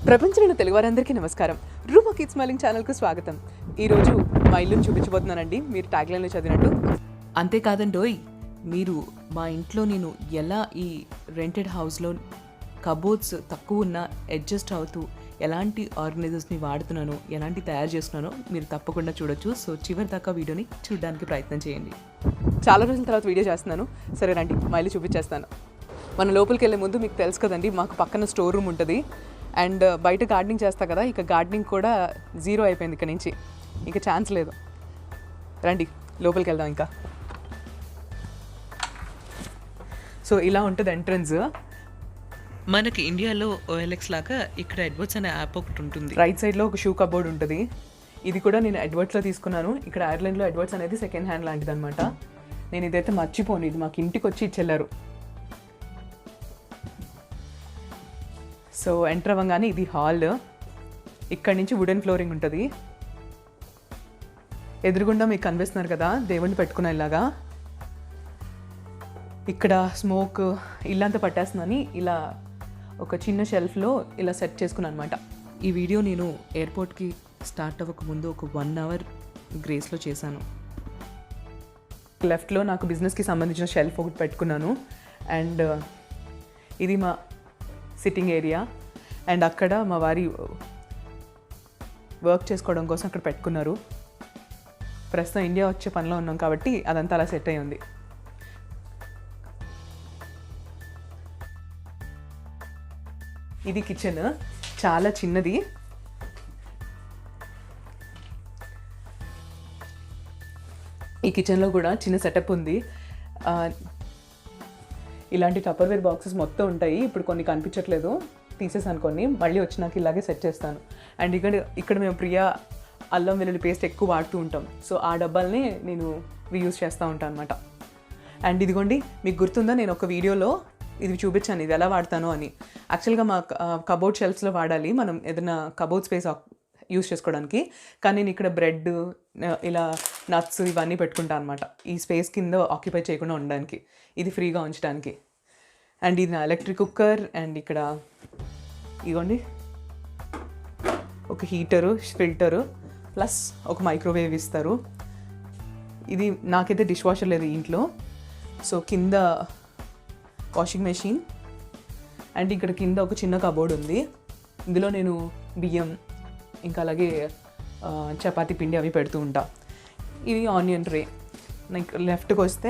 ప్రపంచంలో తెలుగు వారందరికీ నమస్కారం. రూపా కిడ్స్ స్మైలింగ్ ఛానల్కు స్వాగతం. ఈరోజు మా ఇల్లును చూపించబోతున్నానండి, మీరు ట్యాగ్లైన్లో చదివినట్టు. అంతేకాదండోయ్, మీరు మా ఇంట్లో నేను ఎలా ఈ రెంటెడ్ హౌస్లో కబోర్డ్స్ తక్కువ ఉన్న అడ్జస్ట్ అవుతూ ఎలాంటి ఆర్గనైజర్స్ని వాడుతున్నానో, ఎలాంటి తయారు చేస్తున్నానో మీరు తప్పకుండా చూడొచ్చు. సో చివరి దాకా వీడియోని చూడడానికి ప్రయత్నం చేయండి. చాలా రోజుల తర్వాత వీడియో చేస్తున్నాను. సరే రండి, మా ఇల్లు చూపించేస్తాను. మన లోపలికి వెళ్ళే ముందు మీకు తెలుసు కదండి, మాకు పక్కన స్టోర్ రూమ్ ఉంటుంది అండ్ బయట గార్డెనింగ్ చేస్తా కదా, ఇక గార్డెనింగ్ కూడా జీరో అయిపోయింది. ఇక్కడ నుంచి ఇంకా ఛాన్స్ లేదు. రండి లోపలికి వెళ్దాం. ఇంకా సో ఇలా ఉంటుంది ఎంట్రన్స్. మనకి ఇండియాలో OLX లాగా ఇక్కడ ఎడ్వర్డ్స్ అనే యాప్ ఒకటి ఉంటుంది. రైట్ సైడ్లో ఒక షూ కబోర్డ్ ఉంటుంది. ఇది కూడా నేను ఎడ్వర్డ్స్లో తీసుకున్నాను. ఇక్కడ ఐర్లాండ్లో ఎడ్వర్డ్స్ అనేది సెకండ్ హ్యాండ్ లాంటిది అనమాట. నేను ఇదైతే మర్చిపోను, ఇది మాకు ఇంటికి వచ్చి ఇచ్చెళ్ళారు. సో ఎంటర్ అవ్వగానే ఇది హాల్. ఇక్కడి నుంచి వుడెన్ ఫ్లోరింగ్ ఉంటుంది. ఎదురుగుండా మీకు కనిపిస్తున్నారు కదా దేవుణ్ణి పెట్టుకునేలాగా. ఇక్కడ స్మోక్ ఇల్లంతా పట్టేస్తుందని ఇలా ఒక చిన్న షెల్ఫ్లో ఇలా సెట్ చేసుకున్నాను అనమాట. ఈ వీడియో నేను ఎయిర్పోర్ట్కి స్టార్ట్ అవ్వకముందు ఒక 1 hour గ్రేస్లో చేశాను. లెఫ్ట్లో నాకు బిజినెస్కి సంబంధించిన షెల్ఫ్ ఒకటి పెట్టుకున్నాను. అండ్ ఇది మా సిట్టింగ్ ఏరియా. అండ్ అక్కడ మా వారి వర్క్ చేసుకోవడం కోసం అక్కడ పెట్టుకున్నారు. ప్రస్తుతం ఇండియా వచ్చే పనిలో ఉన్నాం కాబట్టి అదంతా అలా సెట్ అయ్యి ఉంది. ఇది కిచెన్, చాలా చిన్నది. ఈ కిచెన్లో కూడా చిన్న సెటప్ ఉంది. ఇలాంటి టప్పర్వేర్ బాక్సెస్ మొత్తం ఉంటాయి. ఇప్పుడు కొన్ని కనిపించట్లేదు, తీసేసాను కొన్ని. మళ్ళీ వచ్చినాక ఇలాగే సెట్ చేస్తాను. అండ్ ఇక్కడ మేము ప్రియా అల్లం వెల్లుల్లి పేస్ట్ ఎక్కువ వాడుతూ ఉంటాం. సో ఆ డబ్బాల్ని నేను రీయూజ్ చేస్తూ ఉంటాను అనమాట. అండ్ ఇదిగోండి, మీకు గుర్తుందా, నేను ఒక వీడియోలో ఇది చూపించాను ఇది ఎలా వాడతాను అని. యాక్చువల్గా మా కబోర్డ్ షెల్ఫ్స్లో వాడాలి మనం ఏదైనా కబోర్డ్ స్పేస్ యూస్ చేసుకోవడానికి. కానీ నేను ఇక్కడ బ్రెడ్ ఇలా నట్స్ ఇవన్నీ పెట్టుకుంటాను అనమాట, ఈ స్పేస్ కింద ఆక్యుపై చేయకుండా ఉండడానికి, ఇది ఫ్రీగా ఉంచడానికి. అండ్ ఇది నా ఎలక్ట్రిక్ కుక్కర్. అండ్ ఇక్కడ ఇదిగోండి ఒక హీటరు, ఫిల్టరు, ప్లస్ ఒక మైక్రోవేవ్ ఇస్తారు. ఇది నాకైతే డిష్ వాషర్ లేదు ఇంట్లో. సో కింద వాషింగ్ మెషిన్. అండ్ ఇక్కడ కింద ఒక చిన్న కబోర్డ్ ఉంది. ఇందులో నేను బియ్యం ఇంకా అలాగే చపాతీ పిండి అవి పెడుతూ ఉంటా. ఇది ఆనియన్ ట్రే. నాకు లెఫ్ట్కి వస్తే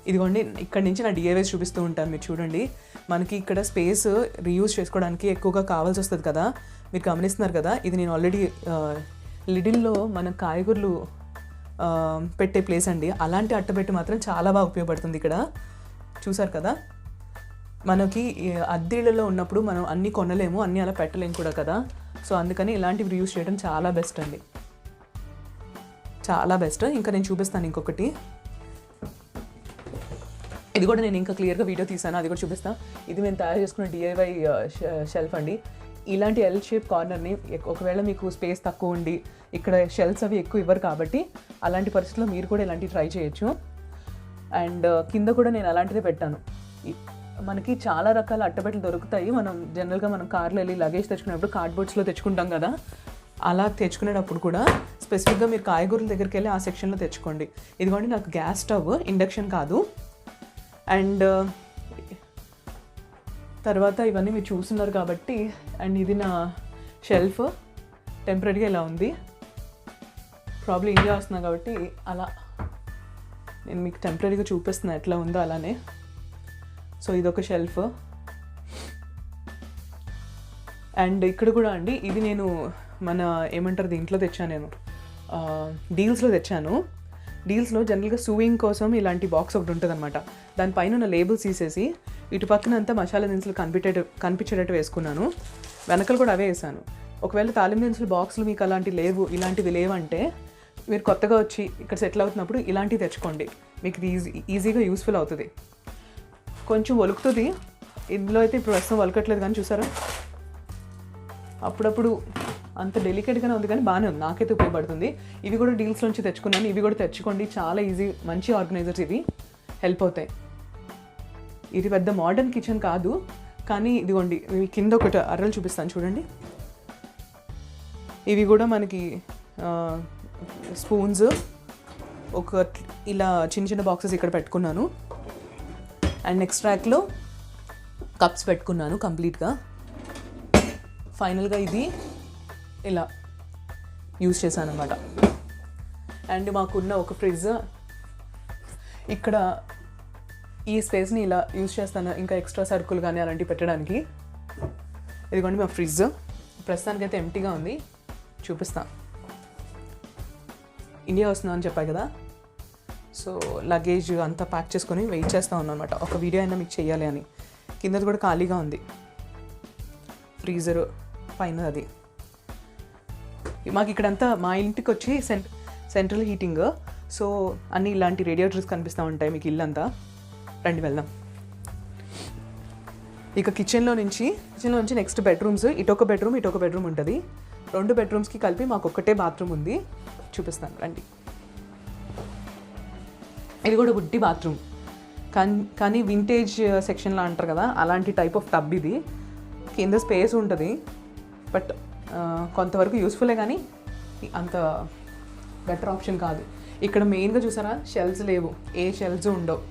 ఇదిగోండి, ఇక్కడ నుంచి నా DIYs చూపిస్తూ ఉంటాను. మీరు చూడండి, మనకి ఇక్కడ స్పేస్ రీయూజ్ చేసుకోవడానికి ఎక్కువగా కావాల్సి వస్తుంది కదా, మీరు గమనిస్తున్నారు కదా. ఇది నేను ఆల్రెడీ లిడిల్లో మన కాయగూరలు పెట్టే ప్లేస్ అండి. అలాంటి అట్టపెట్టి మాత్రం చాలా బాగా ఉపయోగపడుతుంది. ఇక్కడ చూసారు కదా, మనకి అద్దెళ్ళలో ఉన్నప్పుడు మనం అన్నీ కొనలేము, అన్నీ అలా పెట్టలేము కూడా కదా. సో అందుకని ఇలాంటివి రీయూజ్ చేయడం చాలా బెస్ట్ అండి, చాలా బెస్ట్. ఇంకా నేను చూపిస్తాను ఇంకొకటి. ఇది కూడా నేను ఇంకా క్లియర్గా వీడియో తీసాను, అది కూడా చూపిస్తాను. ఇది మేము తయారు చేసుకున్న DIY షెల్ఫ్ అండి. ఇలాంటి L షేప్ కార్నర్ని ఒకవేళ మీకు స్పేస్ తక్కువ ఉండి ఇక్కడ షెల్ఫ్స్ అవి ఎక్కువ ఇవ్వరు కాబట్టి అలాంటి పరిస్థితుల్లో మీరు కూడా ఇలాంటివి ట్రై చేయొచ్చు. అండ్ కింద కూడా నేను అలాంటిదే పెట్టాను. మనకి చాలా రకాల అట్టపెట్టలు దొరుకుతాయి. మనం జనరల్గా మనం కార్లో వెళ్ళి లగేజ్ తెచ్చుకునేటప్పుడు కార్డ్బోర్డ్స్లో తెచ్చుకుంటాం కదా, అలా తెచ్చుకునేటప్పుడు కూడా స్పెసిఫిక్గా మీరు కాయగూరల దగ్గరికి వెళ్ళి ఆ సెక్షన్లో తెచ్చుకోండి. ఇదిగోండి నాకు గ్యాస్ స్టవ్, ఇండక్షన్ కాదు. అండ్ తర్వాత ఇవన్నీ మీరు చూస్తున్నారు కాబట్టి. అండ్ ఇది నా షెల్ఫ్, టెంపరీగా ఇలా ఉంది. ప్రాబ్లీ ఇండియా వస్తున్నా కాబట్టి అలా నేను మీకు టెంపరీగా చూపిస్తున్నా ఎట్లా ఉందో అలానే. సో ఇదొక షెల్ఫ్. అండ్ ఇక్కడ కూడా అండి, ఇది నేను మన ఏమంటారు దీంట్లో తెచ్చాను, నేను డీల్స్లో తెచ్చాను. డీల్స్లో జనరల్గా సూయింగ్ కోసం ఇలాంటి బాక్స్ ఒకటి ఉంటుంది అనమాట. దానిపైన ఉన్న లేబుల్స్ తీసేసి ఇటు పక్కన అంతా మసాలా దినుసులు కనిపించేటట్టు వేసుకున్నాను. వెనకలు కూడా అవే వేసాను. ఒకవేళ తాలింపు దినుసులు బాక్సులు మీకు ఇలాంటివి లేవంటే మీరు కొత్తగా వచ్చి ఇక్కడ సెటిల్ అవుతున్నప్పుడు ఇలాంటివి తెచ్చుకోండి, మీకు ఈజీగా యూస్ఫుల్ అవుతుంది. కొంచెం వలుకుతుంది ఇందులో అయితే, ఇప్పుడు ప్రస్తుతం వలకట్లేదు కానీ చూసారా, అప్పుడప్పుడు అంత డెలికేట్గానే ఉంది కానీ బాగానే ఉంది, నాకైతే ఉపయోగపడుతుంది. ఇవి కూడా డీల్స్ నుంచి తెచ్చుకున్నాను, ఇవి కూడా తెచ్చుకోండి, చాలా ఈజీ, మంచి ఆర్గనైజర్స్ ఇవి, హెల్ప్ అవుతాయి. ఇది పెద్ద మోడర్న్ కిచెన్ కాదు కానీ ఇదిగోండి ఇవి కింద ఒకటి అర్రలు చూపిస్తాను చూడండి. ఇవి కూడా మనకి స్పూన్స్ ఒక ఇలా చిన్న చిన్న బాక్సెస్ ఇక్కడ పెట్టుకున్నాను. అండ్ నెక్స్ట్ ర్యాక్లో కప్స్ పెట్టుకున్నాను కంప్లీట్గా. ఫైనల్గా ఇది ఇలా యూజ్ చేశాను అనమాట. అండ్ మాకున్న ఒక ఫ్రిడ్జ్ ఇక్కడ ఈ స్పేస్ని ఇలా యూజ్ చేస్తాను ఇంకా ఎక్స్ట్రా సరుకులు కానీ అలాంటివి పెట్టడానికి. ఇదిగోండి మా ఫ్రిడ్జ్ ప్రస్తుతానికి అయితే ఎంటీగా ఉంది. చూపిస్తాను. ఇండియా వస్తున్నాను అని చెప్పాను కదా, సో లగేజ్ అంతా ప్యాక్ చేసుకొని వెయిట్ చేస్తూ ఉన్నాను అనమాట. ఒక వీడియో అయినా మీకు చేయాలి అని. కిందది కూడా ఖాళీగా ఉంది ఫ్రీజర్ పైన. అది మాకు ఇక్కడంతా మా ఇంటికి వచ్చి సెంట్రల్ హీటింగ్, సో అన్నీ ఇలాంటి రేడియేటర్స్ కనిపిస్తూ ఉంటాయి మీకు ఇల్లంతా. రండి వెళ్దాం. ఇక కిచెన్లో నుంచి నెక్స్ట్ బెడ్రూమ్స్. ఇటొక బెడ్రూమ్ ఉంటుంది. 2 బెడ్రూమ్స్కి కలిపి మాకు ఒక్కటే బాత్రూమ్ ఉంది. చూపిస్తాను రండి. ఇది కూడా గుడ్డి బాత్రూమ్ కానీ వింటేజ్ సెక్షన్లో అంటారు కదా, అలాంటి టైప్ ఆఫ్ టబ్ ఇది. కింద స్పేస్ ఉంటుంది, బట్ కొంతవరకు యూస్ఫుల్లే కానీ అంత బెటర్ ఆప్షన్ కాదు. ఇక్కడ మెయిన్గా చూసారా, షెల్ఫ్స్ లేవు, ఏ షెల్ఫ్స్ ఉండవు.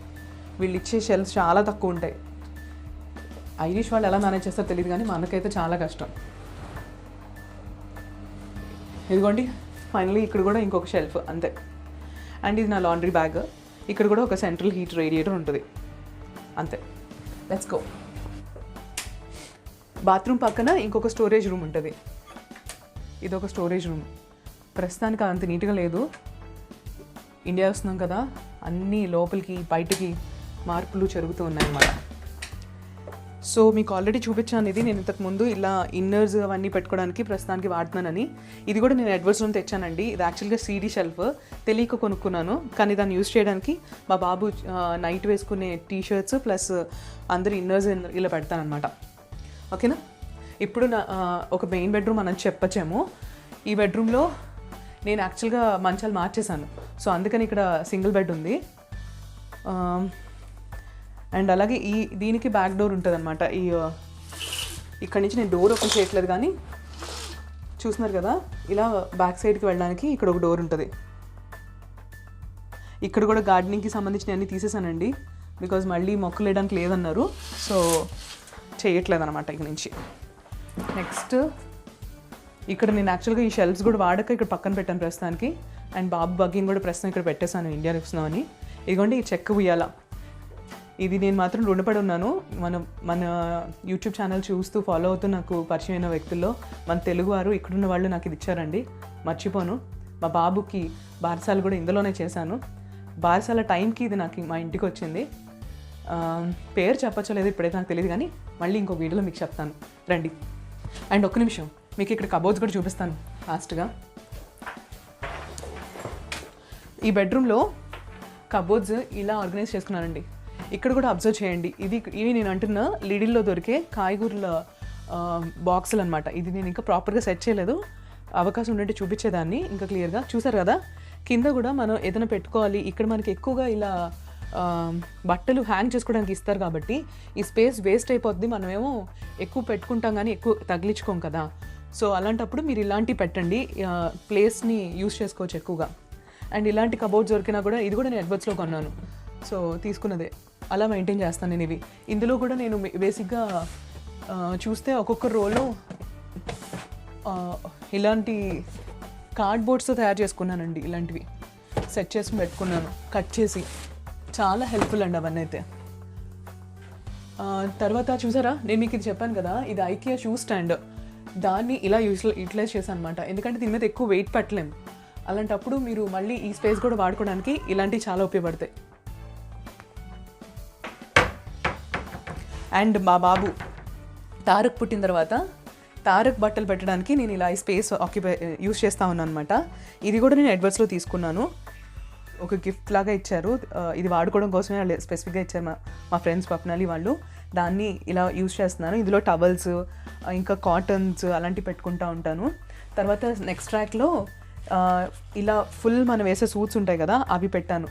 వీళ్ళు ఇచ్చే షెల్ఫ్స్ చాలా తక్కువ ఉంటాయి. ఐరిష్ వాళ్ళు ఎలా మేనేజ్ చేస్తారో తెలియదు కానీ మనకైతే చాలా కష్టం. ఇదిగోండి ఫైనలీ ఇక్కడ కూడా ఇంకొక షెల్ఫ్ అంతే. అండ్ ఇది నా లాండ్రీ బ్యాగ్. ఇక్కడ కూడా ఒక సెంట్రల్ హీట్ రేడియేటర్ ఉంటుంది అంతే. Let's go. బాత్రూమ్ పక్కన ఇంకొక స్టోరేజ్ రూమ్ ఉంటుంది. ఇదొక స్టోరేజ్ రూమ్. ప్రస్తుతానికి అంత నీట్గా లేదు. ఇండియా వస్తున్నాం కదా, అన్నీ లోపలికి బయటికి మార్పులు జరుగుతూ ఉన్నాయన్నమాట. సో మీకు ఆల్రెడీ చూపించాను ఇది. నేను ఇంతకుముందు ఇలా ఇన్నర్స్ అవన్నీ పెట్టుకోవడానికి ప్రస్తుతానికి వాడుతున్నానని. ఇది కూడా నేను ఎడ్వర్డ్స్లో తెచ్చానండి. ఇది యాక్చువల్గా సీడీ షెల్ఫ్, తెలియక కొనుక్కున్నాను. కానీ దాన్ని యూజ్ చేయడానికి మా బాబు నైట్ వేసుకునే టీషర్ట్స్ ప్లస్ అందరు ఇన్నర్స్ ఇలా పెడతానమాట. ఓకేనా. ఇప్పుడు ఒక మెయిన్ బెడ్రూమ్ మనం చెప్పచ్చేమో. ఈ బెడ్రూమ్లో నేను యాక్చువల్గా మంచాలు మార్చేశాను, సో అందుకని ఇక్కడ సింగిల్ బెడ్ ఉంది. అండ్ అలాగే దీనికి బ్యాక్ డోర్ ఉంటుంది అనమాట. ఇక్కడి నుంచి నేను డోర్ ఓపెన్ చేయట్లేదు కానీ చూస్తున్నారు కదా, ఇలా బ్యాక్ సైడ్కి వెళ్ళడానికి ఇక్కడ ఒక డోర్ ఉంటుంది. ఇక్కడ కూడా గార్డెనింగ్కి సంబంధించిన అన్నీ తీసేసానండి, బికాజ్ మళ్ళీ మొక్కలు వేయడానికి లేదన్నారు, సో చేయట్లేదు అనమాట ఇక నుంచి. నెక్స్ట్ ఇక్కడ నేను యాక్చువల్గా ఈ షెల్ఫ్స్ కూడా వాడక ఇక్కడ పక్కన పెట్టాను ప్రస్తుతానికి. అండ్ బాబు బగ్గింగ్ కూడా ప్రస్తుతం ఇక్కడ పెట్టేశాను ఇండియా వస్తున్నామని. ఇదిగోండి ఈ చెక్క ఉయ్యాల. ఇది నేను మాత్రం రుణపడి ఉన్నాను. మన యూట్యూబ్ ఛానల్ చూస్తూ ఫాలో అవుతూ నాకు పరిచయం అయిన వ్యక్తుల్లో మన తెలుగు వారు ఇక్కడున్న వాళ్ళు నాకు ఇది ఇచ్చారండి, మర్చిపోను. మా బాబుకి బారసాలు కూడా ఇందులోనే చేశాను. బారసాల టైంకి ఇది నాకు మా ఇంటికి వచ్చింది. పేరు చెప్పచ్చో లేదు ఇప్పుడైతే నాకు తెలియదు కానీ మళ్ళీ ఇంకో వీడియోలో మీకు చెప్తాను రండి. అండ్ ఒక్క నిమిషం, మీకు ఇక్కడ కబోర్డ్స్ కూడా చూపిస్తాను ఫాస్ట్గా. ఈ బెడ్రూమ్లో కబోర్డ్స్ ఇలా ఆర్గనైజ్ చేసుకున్నానండి. ఇక్కడ కూడా అబ్జర్వ్ చేయండి, ఇవి నేను అంటున్న లిడిల్లో దొరికే కాయగూరల బాక్సులు అనమాట. ఇది నేను ఇంకా ప్రాపర్గా సెట్ చేయలేదు, అవకాశం ఉంటే చూపించేదాన్ని ఇంకా క్లియర్గా. చూసారు కదా, కింద కూడా మనం ఏదైనా పెట్టుకోవాలి. ఇక్కడ మనకి ఎక్కువగా ఇలా బట్టలు హ్యాంగ్ చేసుకోవడానికి ఇస్తారు కాబట్టి ఈ స్పేస్ వేస్ట్ అయిపోద్ది. మనమేమో ఎక్కువ పెట్టుకుంటాం కానీ ఎక్కువ తగిలించుకోం కదా. సో అలాంటప్పుడు మీరు ఇలాంటివి పెట్టండి, ప్లేస్ని యూస్ చేసుకోవచ్చు ఎక్కువగా. అండ్ ఇలాంటి కబోర్డ్స్ దొరికినా కూడా, ఇది కూడా నేను ఎడ్వర్డ్స్లో కొన్నాను, సో తీసుకున్నదే, అలా మెయింటైన్ చేస్తాను నేను ఇవి. ఇందులో కూడా నేను బేసిక్గా చూస్తే ఒక్కొక్క రోలో ఇలాంటి కార్డ్బోర్డ్స్తో తయారు చేసుకున్నానండి. ఇలాంటివి సెట్ చేసి పెట్టుకున్నాను కట్ చేసి. చాలా హెల్ప్ఫుల్ అండి అవన్నీ అయితే. తర్వాత చూసారా, నేను మీకు ఇది చెప్పాను కదా, ఇది ఐకియా షూ స్టాండ్. దాన్ని ఇలా యూటిలైజ్ చేశాను అనమాట. ఎందుకంటే దీని మీద ఎక్కువ వెయిట్ పెట్టలేము. అలాంటప్పుడు మీరు మళ్ళీ ఈ స్పేస్ కూడా వాడుకోవడానికి ఇలాంటివి చాలా ఉపయోగపడతాయి. అండ్ మా బాబు తారక్ పుట్టిన తర్వాత తారక్ బట్టలు పెట్టడానికి నేను ఇలా ఈ స్పేస్ యూస్ చేస్తూ ఉన్నాను అనమాట. ఇది కూడా నేను ఎడ్వర్డ్స్లో తీసుకున్నాను, ఒక గిఫ్ట్ లాగా ఇచ్చారు. ఇది వాడుకోవడం కోసమే వాళ్ళు స్పెసిఫిక్గా ఇచ్చారు మా ఫ్రెండ్స్ పప్నాలి వాళ్ళు. దాన్ని ఇలా యూస్ చేస్తున్నాను. ఇందులో టవల్స్ ఇంకా కాటన్స్ అలాంటివి పెట్టుకుంటూ ఉంటాను. తర్వాత నెక్స్ట్ ర్యాక్లో ఇలా ఫుల్ మనం వేసే సూట్స్ ఉంటాయి కదా, అవి పెట్టాను.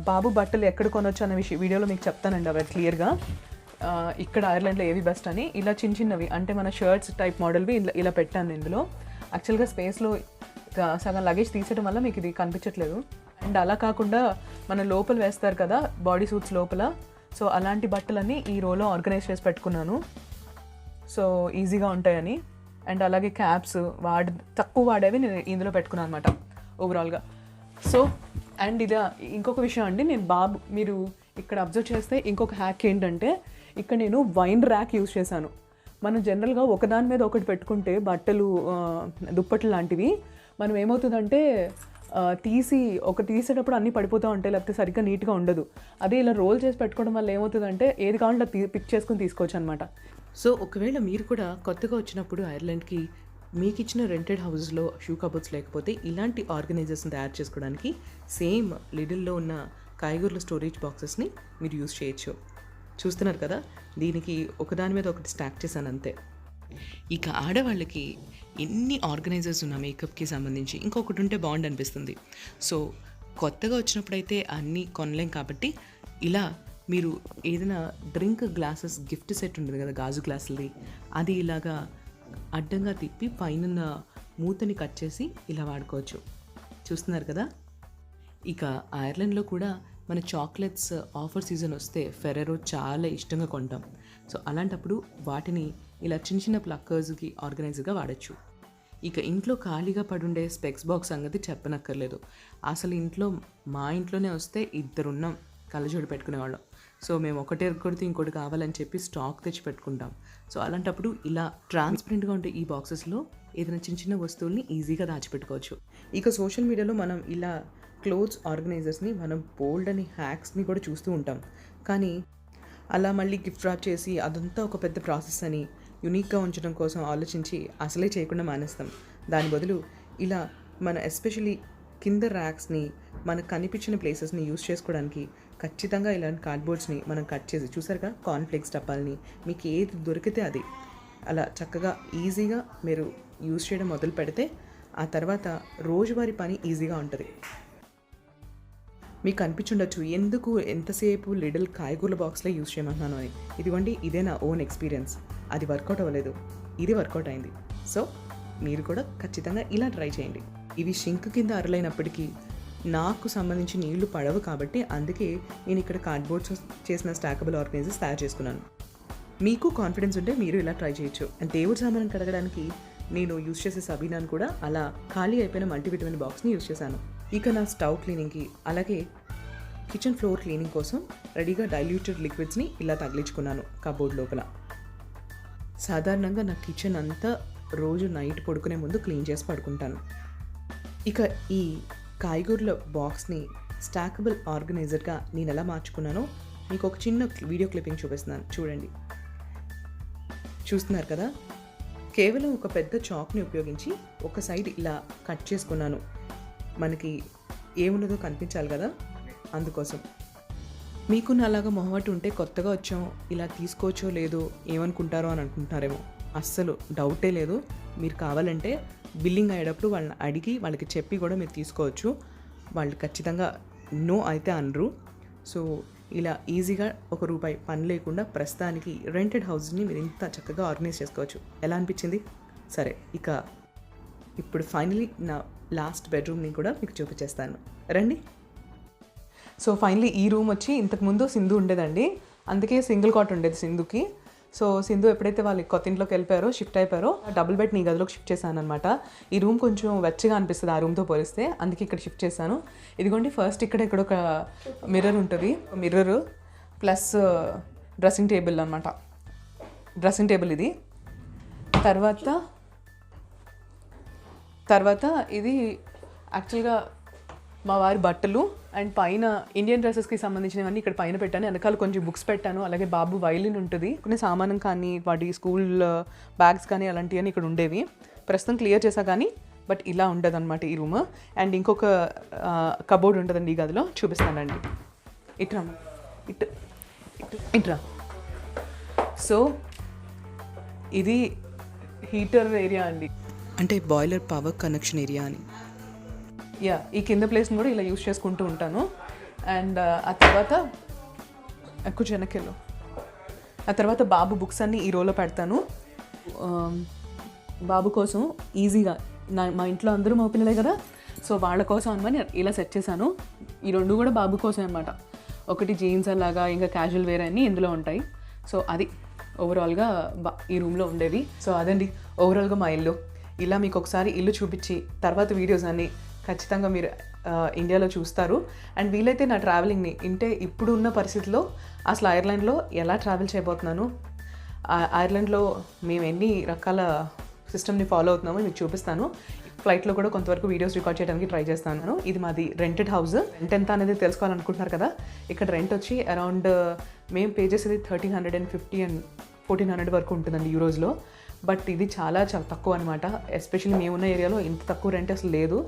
బాబు బట్టలు ఎక్కడ కొనొచ్చు అనే వీడియోలో మీకు చెప్తానండి అవి క్లియర్గా. ఇక్కడ ఐర్లాండ్లో ఏవి బెస్ట్ అని ఇలా చిన్నవి అంటే మన షర్ట్స్ టైప్ మోడల్వి ఇలా పెట్టాను ఇందులో. యాక్చువల్గా స్పేస్లో సగం లగేజ్ తీసేయడం వల్ల మీకు ఇది కనిపించట్లేదు. అండ్ అలా కాకుండా మన లోపల వేస్తారు కదా బాడీ సూట్స్ లోపల, సో అలాంటి బట్టలన్నీ ఈ రోలో ఆర్గనైజ్ చేసి పెట్టుకున్నాను, సో ఈజీగా ఉంటాయని. అండ్ అలాగే క్యాప్స్ తక్కువ వాడేవి నేను ఇందులో పెట్టుకున్నాను అనమాట ఓవరాల్గా. సో అండ్ ఇది ఇంకొక విషయం అండి, మీరు ఇక్కడ అబ్జర్వ్ చేస్తే ఇంకొక హ్యాక్ ఏంటంటే, ఇక్కడ నేను వైన్ ర్యాక్ యూజ్ చేశాను. మనం జనరల్గా ఒకదాని మీద ఒకటి పెట్టుకుంటే బట్టలు దుప్పట్లు లాంటివి మనం ఏమవుతుందంటే తీసేటప్పుడు అన్నీ పడిపోతూ ఉంటాయి, లేకపోతే సరిగ్గా నీట్గా ఉండదు. అదే ఇలా రోల్ చేసి పెట్టుకోవడం వల్ల ఏమవుతుందంటే ఏది కావాలంటే పిక్ చేసుకొని తీసుకోవచ్చు అనమాట. సో ఒకవేళ మీరు కూడా కొత్తగా వచ్చినప్పుడు ఐర్లాండ్కి మీకు ఇచ్చిన రెంటెడ్ హౌసెస్లో షూ కబోర్డ్స్ లేకపోతే ఇలాంటి ఆర్గనైజర్స్ని తయారు చేసుకోవడానికి సేమ్ లిడిల్లో ఉన్న కాయగూరల స్టోరేజ్ బాక్సెస్ని మీరు యూజ్ చేయొచ్చు. చూస్తున్నారు కదా, దీనికి ఒకదాని మీద ఒకటి స్టాక్ చేశాను అంతే. ఇక ఆడవాళ్ళకి ఎన్ని ఆర్గనైజర్స్ ఉన్న మేకప్కి సంబంధించి ఇంకొకటి ఉంటే బాగుండి అనిపిస్తుంది. సో కొత్తగా వచ్చినప్పుడైతే అన్నీ కొనలేం కాబట్టి ఇలా మీరు ఏదైనా డ్రింక్ గ్లాసెస్ గిఫ్ట్ సెట్ ఉంటుంది కదా గాజు గ్లాసులది, అది ఇలాగా అడ్డంగా తిప్పి పైన మూతని కట్ చేసి ఇలా వాడుకోవచ్చు. చూస్తున్నారు కదా. ఇక ఐర్లాండ్లో కూడా మన చాక్లెట్స్ ఆఫర్ సీజన్ వస్తే ఫెరెరో చాలా ఇష్టంగా కొంటాం. సో అలాంటప్పుడు వాటిని ఇలా చిన్న ప్లక్కర్స్కి ఆర్గనైజర్గా వాడచ్చు. ఇక ఇంట్లో ఖాళీగా పడుండే స్పెక్స్ బాక్స్ సంగతి చెప్పనక్కర్లేదు. అసలు మా ఇంట్లోనే వస్తే ఇద్దరున్నాం కళ్ళజోడు పెట్టుకునేవాళ్ళం. సో మేము ఒకటే కొడితే ఇంకోటి కావాలని చెప్పి స్టాక్ తెచ్చి పెట్టుకుంటాం. సో అలాంటప్పుడు ఇలా ట్రాన్స్పరెంట్గా ఉంటే ఈ బాక్సెస్లో ఏదైనా చిన్న వస్తువుల్ని ఈజీగా దాచిపెట్టుకోవచ్చు. ఇక సోషల్ మీడియాలో మనం ఇలా క్లోత్స్ ఆర్గనైజర్స్ని మనం బోల్డ్ అని హ్యాక్స్ని కూడా చూస్తూ ఉంటాం. కానీ అలా మళ్ళీ గిఫ్ట్ ర్యాప్ చేసి అదంతా ఒక పెద్ద ప్రాసెస్ అని యూనిక్గా ఉంచడం కోసం ఆలోచించి అసలే చేయకుండా మానేస్తాం. దాని బదులు ఇలా మన ఎస్పెషలీ కింద ర్యాక్స్ని మనకు కనిపించిన ప్లేసెస్ని యూస్ చేసుకోవడానికి ఖచ్చితంగా ఇలాంటి కార్డ్బోర్డ్స్ని మనం కట్ చేసి చూసారుగా కార్న్ఫ్లేక్స్ డబ్బాలని మీకు ఏది దొరికితే అది అలా చక్కగా ఈజీగా మీరు యూస్ చేయడం మొదలు పెడితే ఆ తర్వాత రోజువారీ పని ఈజీగా ఉంటుంది. మీకు అనిపించుండొచ్చు ఎందుకు ఎంతసేపు లిటిల్ కాయగూరల బాక్స్లో యూజ్ చేయమంటున్నాను అని. ఇదిగోండి, ఇదే నా ఓన్ ఎక్స్పీరియన్స్. అది వర్కౌట్ అవ్వలేదు, ఇది వర్కౌట్ అయింది. సో మీరు కూడా ఖచ్చితంగా ఇలా ట్రై చేయండి. ఇవి షింక్ కింద అరలైనప్పటికీ నాకు సంబంధించి నీళ్లు పడవు కాబట్టి అందుకే నేను ఇక్కడ కార్డ్బోర్డ్స్ చేసిన స్టాకబుల్ ఆర్గనైజర్స్ తయారు చేసుకున్నాను. మీకు కాన్ఫిడెన్స్ ఉంటే మీరు ఇలా ట్రై చేయొచ్చు. అండ్ దేవుడి సామాన్ కడగడానికి నేను యూజ్ చేసే సబీనాను కూడా అలా ఖాళీ అయిపోయిన మల్టీవిటమిన్ బాక్స్ని యూజ్ చేశాను. ఇక నా స్టవ్ క్లీనింగ్కి అలాగే కిచెన్ ఫ్లోర్ క్లీనింగ్ కోసం రెడీగా డైల్యూటెడ్ లిక్విడ్స్ని ఇలా తగిలించుకున్నాను కబోర్డ్ లోపల. సాధారణంగా నా కిచెన్ అంతా రోజు నైట్ పడుకునే ముందు క్లీన్ చేసి పడుకుంటాను. ఇక ఈ కాయగూరల బాక్స్ని స్టాకబుల్ ఆర్గనైజర్గా నేను ఎలా మార్చుకున్నానో మీకు ఒక చిన్న వీడియో క్లిప్పింగ్ చూపిస్తున్నాను, చూడండి. చూస్తున్నారు కదా, కేవలం ఒక పెద్ద చాక్ని ఉపయోగించి ఒక సైడ్ ఇలా కట్ చేసుకున్నాను. మనకి ఏమున్నదో కనిపించాలి కదా, అందుకోసం. మీకు అలాగా మొహమాట ఉంటే కొత్తగా వచ్చాం ఇలా తీసుకోవచ్చో లేదో ఏమనుకుంటారో అని అనుకుంటున్నారేమో. అస్సలు డౌటే లేదు. మీరు కావాలంటే బిల్లింగ్ అయ్యేటప్పుడు వాళ్ళని అడిగి వాళ్ళకి చెప్పి కూడా మీరు తీసుకోవచ్చు. వాళ్ళు ఖచ్చితంగా నో అయితే అనరు. సో ఇలా ఈజీగా ₹1 పని లేకుండా ప్రస్తుతానికి రెంటెడ్ హౌస్ని మీరు ఇంత చక్కగా ఆర్గనైజ్ చేసుకోవచ్చు. ఎలా అనిపించింది? సరే, ఇక ఇప్పుడు ఫైనలీ నా లాస్ట్ బెడ్రూమ్ని కూడా మీకు చూపించేస్తాను, రండి. సో ఫైనలీ ఈ రూమ్ వచ్చి ఇంతకుముందు సింధు ఉండేదండి, అందుకే సింగిల్ కాట్ ఉండేది సింధుకి. సో సింధు ఎప్పుడైతే వాళ్ళు కొత్త ఇంట్లోకి వెళ్ళిపోయారో షిఫ్ట్ అయిపోయారో డబుల్ బెడ్ నీ గదిలోకి షిఫ్ట్ చేశాను అనమాట. ఈ రూమ్ కొంచెం వెచ్చగా అనిపిస్తుంది ఆ రూమ్తో పోలిస్తే, అందుకే ఇక్కడ షిఫ్ట్ చేశాను. ఇదిగోండి, ఫస్ట్ ఇక్కడ ఒక మిర్రర్ ఉంటుంది, మిర్రర్ ప్లస్ డ్రెస్సింగ్ టేబుల్ అనమాట. డ్రెస్సింగ్ టేబుల్ ఇది. తర్వాత ఇది యాక్చువల్గా మా వారి బట్టలు అండ్ పైన ఇండియన్ డ్రెస్సెస్కి సంబంధించినవన్నీ ఇక్కడ పైన పెట్టాను. వెనకాల కొంచెం బుక్స్ పెట్టాను. అలాగే బాబు వైలిన్ ఉంటుంది, కొన్ని సామానం కానీ వాటి స్కూల్ బ్యాగ్స్ కానీ అలాంటివన్నీ ఇక్కడ ఉండేవి. ప్రస్తుతం క్లియర్ చేసా కానీ బట్ ఇలా ఉండదు అనమాట ఈ రూమ్. అండ్ ఇంకొక కబోర్డ్ ఉంటుందండి ఈ గదిలో, చూపిస్తానండి. ఇట్రా. సో ఇది హీటర్ ఏరియా అండి, అంటే బాయిలర్ పవర్ కనెక్షన్ ఏరియా అని. ఈ కింద ప్లేస్ని కూడా ఇలా యూజ్ చేసుకుంటూ ఉంటాను. అండ్ ఆ తర్వాత కొంచెం వెనక్కిలో ఆ తర్వాత బాబు బుక్స్ అన్నీ ఈ రోలో పెడతాను. బాబు కోసం ఈజీగా మా ఇంట్లో అందరూ మా పిల్లలే కదా, సో వాళ్ళ కోసం అనమని ఇలా సెట్ చేశాను. ఈ 2 కూడా బాబు కోసం అనమాట. ఒకటి జీన్స్ అలాగా, ఇంకా క్యాజువల్ వేర్ అన్నీ ఇందులో ఉంటాయి. సో అది ఓవరాల్గా ఈ రూమ్లో ఉండేవి. సో అదండి ఓవరాల్గా మా ఇల్లు. ఇలా మీకు ఒకసారి ఇల్లు చూపించి తర్వాత వీడియోస్ అన్నీ ఖచ్చితంగా మీరు ఇండియాలో చూస్తారు. అండ్ వీలైతే నా ట్రావెలింగ్ని అంటే ఇప్పుడు ఉన్న పరిస్థితిలో అసలు ఐర్లాండ్లో ఎలా ట్రావెల్ చేయబోతున్నాను, ఐర్లాండ్లో మేము ఎన్ని రకాల సిస్టమ్ని ఫాలో అవుతున్నామో మీకు చూపిస్తాను. ఫ్లైట్లో కూడా కొంతవరకు వీడియోస్ రికార్డ్ చేయడానికి ట్రై చేస్తాను. ఇది మాది రెంటెడ్ హౌస్. రెంట్ ఎంత అనేది తెలుసుకోవాలనుకుంటున్నారు కదా, ఇక్కడ రెంట్ వచ్చి అరౌండ్ మేము పే చేసేది 1350 అండ్ 1400 వరకు ఉంటుందండి యూరోస్లో. బట్ ఇది చాలా చాలా తక్కువ అనమాట. ఎస్పెషల్లీ మేమున్న ఏరియాలో ఇంత తక్కువ రెంట్ అసలు లేదు.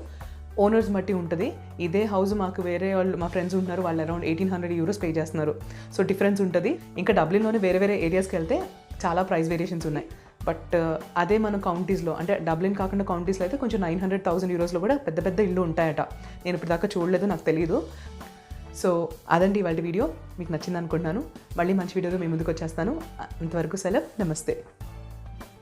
ఓనర్స్ బట్టి ఉంటుంది. ఇదే హౌస్ మాకు వేరే వాళ్ళు మా ఫ్రెండ్స్ ఉంటున్నారు, వాళ్ళు అరౌండ్ 1800 యూరోస్ పే చేస్తున్నారు. సో డిఫరెన్స్ ఉంటుంది. ఇంకా డబ్లిన్లోనే వేరే వేరే ఏరియాస్కి వెళ్తే చాలా ప్రైస్ వేరియేషన్స్ ఉన్నాయి. బట్ అదే మనం కౌంటీస్లో అంటే డబ్లిన్ కాకుండా కౌంటీస్లో అయితే కొంచెం 900,000 యూరోస్లో కూడా పెద్ద పెద్ద ఇల్లు ఉంటాయట. నేను ఇప్పుడు దాకా చూడలేదు, నాకు తెలియదు. సో అదండి ఇవాళ వీడియో. మీకు నచ్చింది అనుకుంటున్నాను. మళ్ళీ మంచి వీడియోతో మీ ముందుకు వచ్చేస్తాను. అంతవరకు సెలవు, నమస్తే.